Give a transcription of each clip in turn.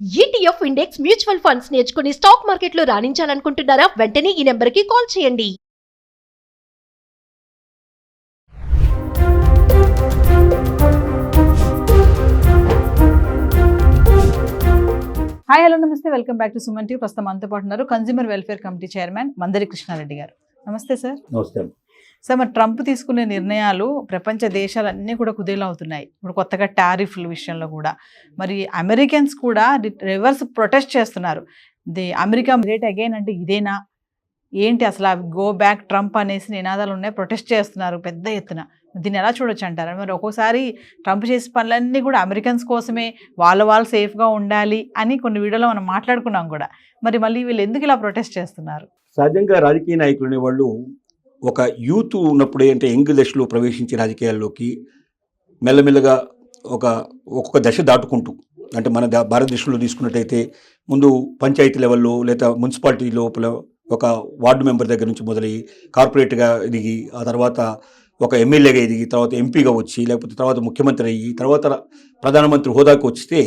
ETF index mutual funds నేర్చుకుని stock మార్కెట్లో రాణించాలనుకుంటున్నారా? వెంటనే ఈ నెంబర్కి కాల్ చేయండి. హాయ్ హలో నమస్తే, welcome back to Suman TV. ప్రస్తుతం మనతో పాటు ఉన్నారు consumer welfare committee chairman Mandari Krishna Reddy గారు. నమస్తే సార్. నమస్తే. సార్, మరి ట్రంప్ తీసుకునే నిర్ణయాలు ప్రపంచ దేశాలన్నీ కూడా కుదేలవుతున్నాయి. ఇప్పుడు కొత్తగా టారిఫ్ల విషయంలో కూడా మరి అమెరికన్స్ కూడా రివర్స్ ప్రొటెస్ట్ చేస్తున్నారు. అమెరికా రేట్ అగైన్ అంటే ఇదేనా ఏంటి అసలు, గో బ్యాక్ ట్రంప్ అనేసి నినాదాలు ఉన్నాయి, ప్రొటెస్ట్ చేస్తున్నారు పెద్ద ఎత్తున. దీన్ని ఎలా చూడొచ్చు అంటారు? మరి ఒక్కోసారి ట్రంప్ చేసే పనులన్నీ కూడా అమెరికన్స్ కోసమే, వాళ్ళు సేఫ్గా ఉండాలి అని కొన్ని వీడియోలో మనం మాట్లాడుకున్నాం కూడా. మరి మళ్ళీ వీళ్ళు ఎందుకు ఇలా ప్రొటెస్ట్ చేస్తున్నారు? సహజంగా రాజకీయ నాయకులు అనేవాళ్ళు ఒక యూత్ ఉన్నప్పుడే, అంటే యంగ్ దశలో ప్రవేశించి రాజకీయాల్లోకి మెల్లమెల్లగా ఒక్కొక్క దశ దాటుకుంటూ, అంటే మన భారతదేశంలో తీసుకున్నట్టయితే ముందు పంచాయతీ లెవెల్లో లేదా మున్సిపాలిటీ లోపల ఒక వార్డు మెంబర్ దగ్గర నుంచి మొదలయ్యి కార్పొరేట్గా ఎదిగి, ఆ తర్వాత ఒక ఎమ్మెల్యేగా ఎదిగి, తర్వాత ఎంపీగా వచ్చి, లేకపోతే తర్వాత ముఖ్యమంత్రి అయ్యి, తర్వాత ప్రధానమంత్రి హోదాకి వస్తే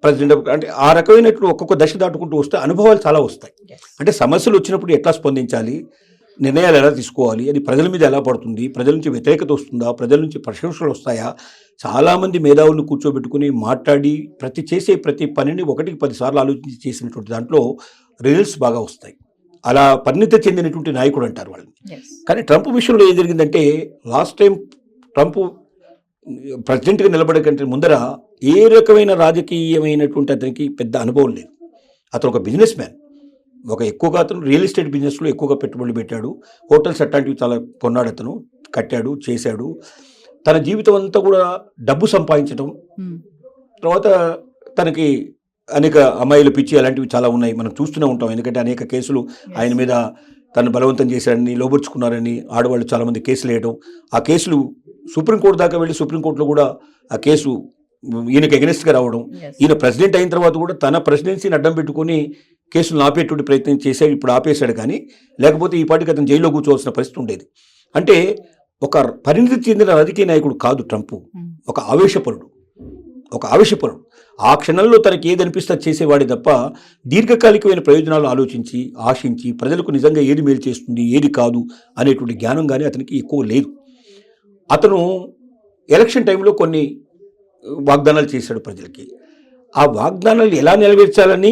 ప్రెసిడెంట్, అంటే ఆ రకమైనట్లు ఒక్కొక్క దశ దాటుకుంటూ వస్తే అనుభవాలు చాలా వస్తాయి. అంటే సమస్యలు వచ్చినప్పుడు ఎట్లా స్పందించాలి, నిర్ణయాలు ఎలా తీసుకోవాలి, అది ప్రజల మీద ఎలా పడుతుంది, ప్రజల నుంచి వ్యతిరేకత వస్తుందా, ప్రజల నుంచి ప్రశంసలు వస్తాయా, చాలామంది మేధావులను కూర్చోబెట్టుకుని మాట్లాడి చేసే ప్రతి పనిని 1-10 సార్లు ఆలోచించి చేసినటువంటి దాంట్లో రిజల్ట్స్ బాగా వస్తాయి. అలా పరిణితి చెందినటువంటి నాయకుడు అంటారు వాళ్ళని. కానీ ట్రంప్ విషయంలో ఏం జరిగిందంటే, లాస్ట్ టైం ట్రంప్ ప్రెసిడెంట్గా నిలబడే కంటే ముందర ఏ రకమైన రాజకీయమైనటువంటి అతనికి పెద్ద అనుభవం లేదు. అతను ఒక బిజినెస్ మ్యాన్. ఎక్కువగా అతను రియల్ ఎస్టేట్ బిజినెస్లో ఎక్కువగా పెట్టుబడులు పెట్టాడు. హోటల్స్ అట్లాంటివి చాలా కొన్నాడు, అతను కట్టాడు, చేశాడు. తన జీవితం అంతా కూడా డబ్బు సంపాదించడం, తర్వాత తనకి అనేక అమ్మాయిలు పిచ్చి అలాంటివి చాలా ఉన్నాయి, మనం చూస్తూనే ఉంటాం. ఎందుకంటే అనేక కేసులు ఆయన మీద తను బలవంతం చేశాడని, లోబర్చుకున్నారని ఆడవాళ్ళు చాలామంది కేసులు వేయడం, ఆ కేసులు సుప్రీంకోర్టు దాకా వెళ్ళి సుప్రీంకోర్టులో కూడా ఆ కేసు ఈయనకు ఎగనెస్ట్గా రావడం, ఈయన ప్రెసిడెంట్ అయిన తర్వాత కూడా తన ప్రెసిడెన్సీని అడ్డం పెట్టుకుని కేసులు ఆపేటువంటి ప్రయత్నం చేశాడు. ఇప్పుడు ఆపేశాడు, కానీ లేకపోతే ఈ పాటికి అతను జైల్లో కూర్చోవలసిన పరిస్థితి ఉండేది. అంటే ఒక పరిణితి చెందిన రాజకీయ నాయకుడు కాదు ట్రంప్, ఒక ఆవేశపరుడు. ఆ క్షణంలో తనకి ఏది అనిపిస్తే చేసేవాడే తప్ప దీర్ఘకాలికమైన ప్రయోజనాలు ఆలోచించి, ఆశించి, ప్రజలకు నిజంగా ఏది మేలు చేస్తుంది, ఏది కాదు అనేటువంటి జ్ఞానం కానీ అతనికి ఎక్కువ లేదు. అతను ఎలక్షన్ టైంలో కొన్ని వాగ్దానాలు చేశాడు ప్రజలకి. ఆ వాగ్దానాలు ఎలా నెరవేర్చాలని,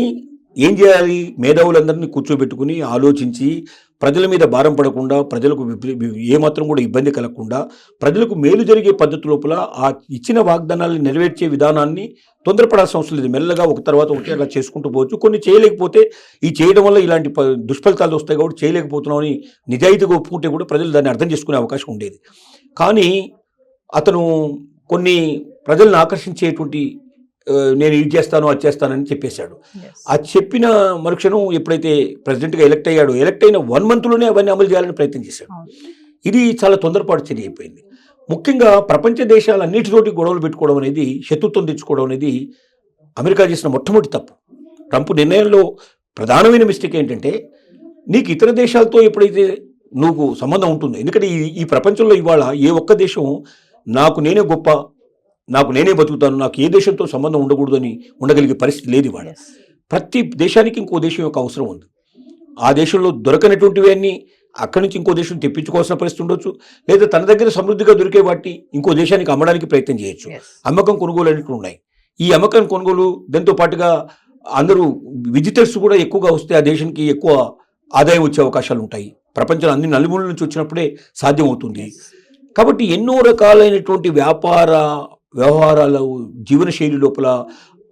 ఏం చేయాలి, మేధావులందరినీ కూర్చోబెట్టుకుని ఆలోచించి, ప్రజల మీద భారం పడకుండా, ప్రజలకు ఏమాత్రం కూడా ఇబ్బంది కలగకుండా, ప్రజలకు మేలు జరిగే పద్ధతి లోపల ఆ ఇచ్చిన వాగ్దానాలను నెరవేర్చే విధానాన్ని తొందరపడాల్సిన అవసరం లేదు. మెల్లగా ఒక తర్వాత ఒకటి అలా చేసుకుంటూ పోవచ్చు. కొన్ని చేయలేకపోతే, ఈ చేయడం వల్ల ఇలాంటి దుష్ఫలితాలు వస్తాయి కాబట్టి చేయలేకపోతున్నామని నిజాయితీగా ఒప్పుకుంటే కూడా ప్రజలు దాన్ని అర్థం చేసుకునే అవకాశం ఉండేది. కానీ అతను కొన్ని ప్రజలను ఆకర్షించేటువంటి నేను ఇది చేస్తాను, అది చేస్తానని చెప్పేశాడు. ఆ చెప్పిన మరుక్షణం ఎప్పుడైతే ప్రెసిడెంట్గా ఎలక్ట్ అయిన 1 మంత్లోనే అవన్నీ అమలు చేయాలని ప్రయత్నం చేశాడు. ఇది చాలా తొందరపాటు చర్య అయిపోయింది. ముఖ్యంగా ప్రపంచ దేశాలన్నిటితోటి గొడవలు పెట్టుకోవడం అనేది, శత్రుత్వం తెచ్చుకోవడం అనేది అమెరికా చేసిన మొట్టమొదటి తప్పు. ట్రంప్ నిర్ణయంలో ప్రధానమైన మిస్టేక్ ఏంటంటే, నీకు ఇతర దేశాలతో ఎప్పుడైతే నువ్వు సంబంధం ఉంటుంది, ఎందుకంటే ఈ ప్రపంచంలో ఇవాళ ఏ ఒక్క దేశం నాకు నేనే గొప్ప, నాకు నేనే బతుకుతాను, నాకు ఏ దేశంతో సంబంధం ఉండకూడదని ఉండగలిగే పరిస్థితి లేదు ఇవాళ. ప్రతి దేశానికి ఇంకో దేశం యొక్క అవసరం ఉంది. ఆ దేశంలో దొరకనటువంటివి అన్నీ అక్కడి నుంచి ఇంకో దేశం తెప్పించుకోవాల్సిన పరిస్థితి ఉండొచ్చు, లేదా తన దగ్గర సమృద్ధిగా దొరికే వాటి ఇంకో దేశానికి అమ్మడానికి ప్రయత్నం చేయొచ్చు. అమ్మకం కొనుగోలు అనేవి ఉన్నాయి. ఈ అమ్మకం కొనుగోలు దాంతో పాటుగా అందరూ విజిటర్స్ కూడా ఎక్కువగా వస్తే ఆ దేశానికి ఎక్కువ ఆదాయం వచ్చే అవకాశాలు ఉంటాయి. ప్రపంచంలో అన్ని నలుమూలల నుంచి వచ్చినప్పుడే సాధ్యం అవుతుంది. కాబట్టి ఎన్నో రకాలైనటువంటి వ్యవహారాలు, జీవనశైలి లోపల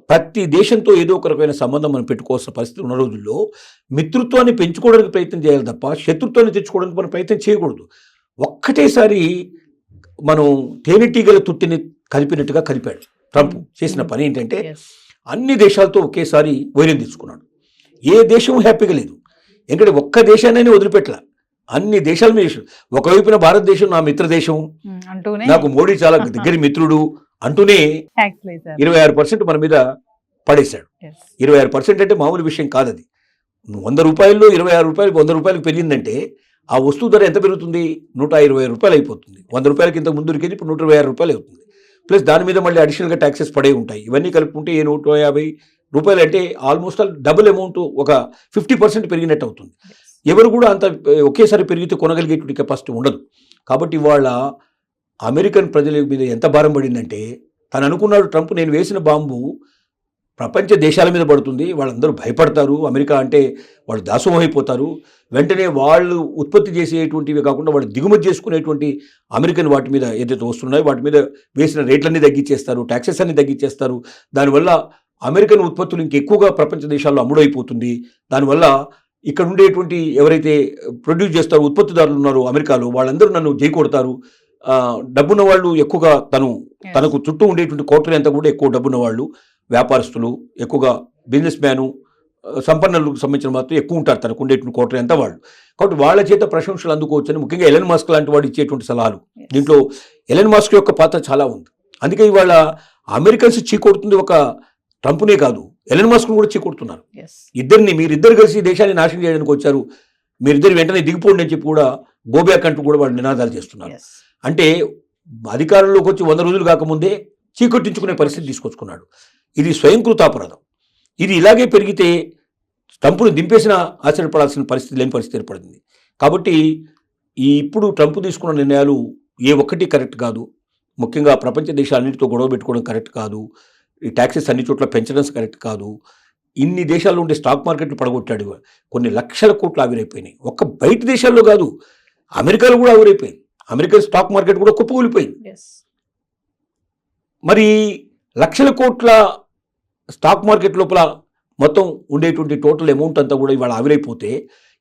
ప్రతి దేశంతో ఏదో ఒక రకమైన సంబంధం మనం పెట్టుకోవాల్సిన పరిస్థితి ఉన్న రోజుల్లో మిత్రత్వాన్ని పెంచుకోవడానికి ప్రయత్నం చేయాలి తప్ప శత్రుత్వాన్ని తెచ్చుకోవడానికి మనం ప్రయత్నం చేయకూడదు. ఒక్కటేసారి మనం తేనెటీగల తుట్టిని కలిపినట్టుగా కలిపాడు ట్రంప్. చేసిన పని ఏంటంటే, అన్ని దేశాలతో ఒకేసారి వైరం తెచ్చుకున్నాడు. ఏ దేశం హ్యాపీగా లేదు, ఎందుకంటే ఒక్క దేశాన్ని వదిలిపెట్టలే, అన్ని దేశాల మీద. ఒకవైపున భారతదేశం నా మిత్ర దేశం, నాకు మోడీ చాలా దగ్గర మిత్రుడు అంటూనే 26% మన మీద పడేశాడు. 26% అంటే మామూలు విషయం కాదు. అది 100 రూపాయల్లో 26 రూపాయలు 100 రూపాయలకు పెరిగిందంటే ఆ వస్తువు ధర ఎంత పెరుగుతుంది? 120 రూపాయలు అయిపోతుంది. 100 రూపాయలకి ఇంతకు ముందు దొరికేది ఇప్పుడు 126 రూపాయలు అవుతుంది. ప్లస్ దాని మీద మళ్ళీ అడిషనల్గా ట్యాక్సెస్ పడే ఉంటాయి. ఇవన్నీ కలుపుకుంటే 150 రూపాయలు అంటే ఆల్మోస్ట్ డబుల్ అమౌంట్, ఒక 50% పెరిగినట్టు అవుతుంది. ఎవరు కూడా అంత ఒకేసారి పెరిగితే కొనగలిగేటువంటి కెపాసిటీ ఉండదు. కాబట్టి ఇవాళ అమెరికన్ ప్రజల మీద ఎంత భారం పడిందంటే, తను అనుకున్నాడు ట్రంప్ నేను వేసిన బాంబు ప్రపంచ దేశాల మీద పడుతుంది, వాళ్ళందరూ భయపడతారు, అమెరికా అంటే వాళ్ళు దాసోహమైపోతారు, వెంటనే వాళ్ళు ఉత్పత్తి చేసేటువంటివి కాకుండా వాళ్ళు దిగుమతి చేసుకునేటువంటి అమెరికన్ వాటి మీద ఏదైతే వస్తున్నాయో వాటి మీద వేసిన రేట్లన్నీ తగ్గించేస్తారు, ట్యాక్సెస్ అన్ని తగ్గించేస్తారు. దానివల్ల అమెరికన్ ఉత్పత్తులు ఇంకెక్కువగా ప్రపంచ దేశాల్లో అమ్ముడైపోతుంది. దానివల్ల ఇక్కడ ఉండేటువంటి ఎవరైతే ప్రొడ్యూస్ చేస్తారో ఉత్పత్తిదారులు ఉన్నారో అమెరికాలో వాళ్ళందరూ నన్ను జై కొడతారు. డబ్బున్న వాళ్ళు ఎక్కువగా తనకు చుట్టూ ఉండేటువంటి కోటరీ అంతా కూడా ఎక్కువ డబ్బున్న వాళ్ళు, వ్యాపారస్తులు, ఎక్కువగా బిజినెస్ మ్యాను, సంపన్నులకు సంబంధించిన మాత్రం ఎక్కువ ఉంటారు తనకు ఉండేటువంటి కోటరీ అంతా వాళ్ళు. కాబట్టి వాళ్ళ చేత ప్రశంసలు అందుకోవచ్చని ముఖ్యంగా ఎలన్ మస్క్ లాంటి వాడు ఇచ్చేటువంటి సలహాలు, దీంట్లో ఎలన్ మస్క్ యొక్క పాత్ర చాలా ఉంది. అందుకే ఇవాళ అమెరికన్స్ చీకొడుతుంది ఒక ట్రంప్నే కాదు, ఎలన్ మస్క్ను కూడా చీకొడుతున్నారు. మీరిద్దరు కలిసి దేశాన్ని నాశనం చేయడానికి వచ్చారు, మీరిద్దరు వెంటనే దిగిపోండి అని చెప్పి కూడా గోబ్యాక్ అంటూ కూడా వాళ్ళు నినాదాలు చేస్తున్నారు. అంటే అధికారంలోకి వచ్చి 100 రోజులు కాకముందే చీకొట్టించుకునే పరిస్థితి తీసుకొచ్చుకున్నాడు. ఇది స్వయంకృతాపరాధం. ఇది ఇలాగే పెరిగితే ట్రంప్ను దింపేసినా ఆశ్చర్యపడాల్సిన పరిస్థితి లేని పరిస్థితి ఏర్పడింది. కాబట్టి ఇప్పుడు ట్రంప్ తీసుకున్న నిర్ణయాలు ఏ ఒక్కటి కరెక్ట్ కాదు. ముఖ్యంగా ప్రపంచ దేశాలన్నిటితో గొడవ పెట్టుకోవడం కరెక్ట్ కాదు. ఈ ట్యాక్సెస్ అన్ని చోట్ల పెంచడం కరెక్ట్ కాదు. ఇన్ని దేశాల్లో ఉండే స్టాక్ మార్కెట్లు పడగొట్టాడు. కొన్ని లక్షల కోట్లు ఆవిరైపోయినాయి. ఒక్క బయట దేశాల్లో కాదు, అమెరికాలో కూడా ఆవిరైపోయింది. అమెరికన్ స్టాక్ మార్కెట్ కూడా కుప్పకూలిపోయింది. మరి లక్షల కోట్ల స్టాక్ మార్కెట్ లోపల మొత్తం ఉండేటువంటి టోటల్ అమౌంట్ అంతా కూడా ఇవాళ ఆవిరైపోతే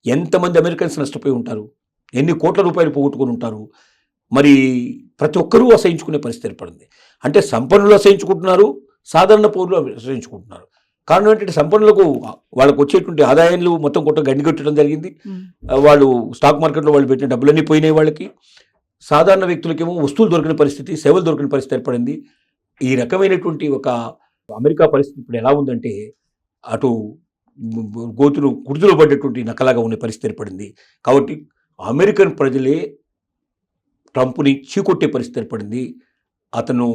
ఎంతమంది అమెరికన్స్ నష్టపోయి ఉంటారు, ఎన్ని కోట్ల రూపాయలు పోగొట్టుకుని ఉంటారు. మరి ప్రతి ఒక్కరూ అసహించుకునే పరిస్థితి ఏర్పడింది. అంటే సంపన్నులు అసహించుకుంటున్నారు, సాధారణ పౌరులు అసహించుకుంటున్నారు. కారణం ఏంటంటే సంపన్నులకు వాళ్ళకు వచ్చేటువంటి ఆదాయాలు మొత్తం గండి కొట్టడం జరిగింది. వాళ్ళు స్టాక్ మార్కెట్లో వాళ్ళు పెట్టిన డబ్బులన్నీ పోయినాయి వాళ్ళకి. సాధారణ వ్యక్తులకేమో వస్తువులు దొరికిన పరిస్థితి, సేవలు దొరికిన పరిస్థితి ఏర్పడింది. ఈ రకమైనటువంటి ఒక అమెరికా పరిస్థితి ఇప్పుడు ఎలా ఉందంటే, అటు గుర్తులు పడ్డటువంటి నకలాగా ఉన్న పరిస్థితి ఏర్పడింది. కాబట్టి అమెరికన్ ప్రజలే ట్రంప్ని చీకొట్టే పరిస్థితి ఏర్పడింది. అతను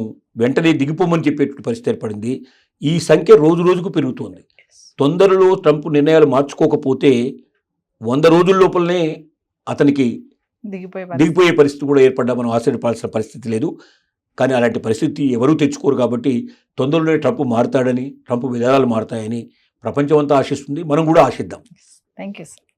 వెంటనే దిగిపోమని చెప్పేటువంటి పరిస్థితి ఏర్పడింది. ఈ సంఖ్య రోజు రోజుకు పెరుగుతోంది. తొందరలో ట్రంప్ నిర్ణయాలు మార్చుకోకపోతే 100 రోజుల లోపలనే అతనికి దిగిపోయే పరిస్థితి కూడా ఏర్పడ్డా మనం ఆశ్చర్యపడాల్సిన పరిస్థితి లేదు. కానీ అలాంటి పరిస్థితి ఎవరూ తెచ్చుకోరు. కాబట్టి తొందరలోనే ట్రంప్ మారుతాడని, ట్రంప్ విధానాలు మారుతాయని ప్రపంచం అంతా ఆశిస్తుంది. మనం కూడా ఆశిద్దాం. Thank you sir.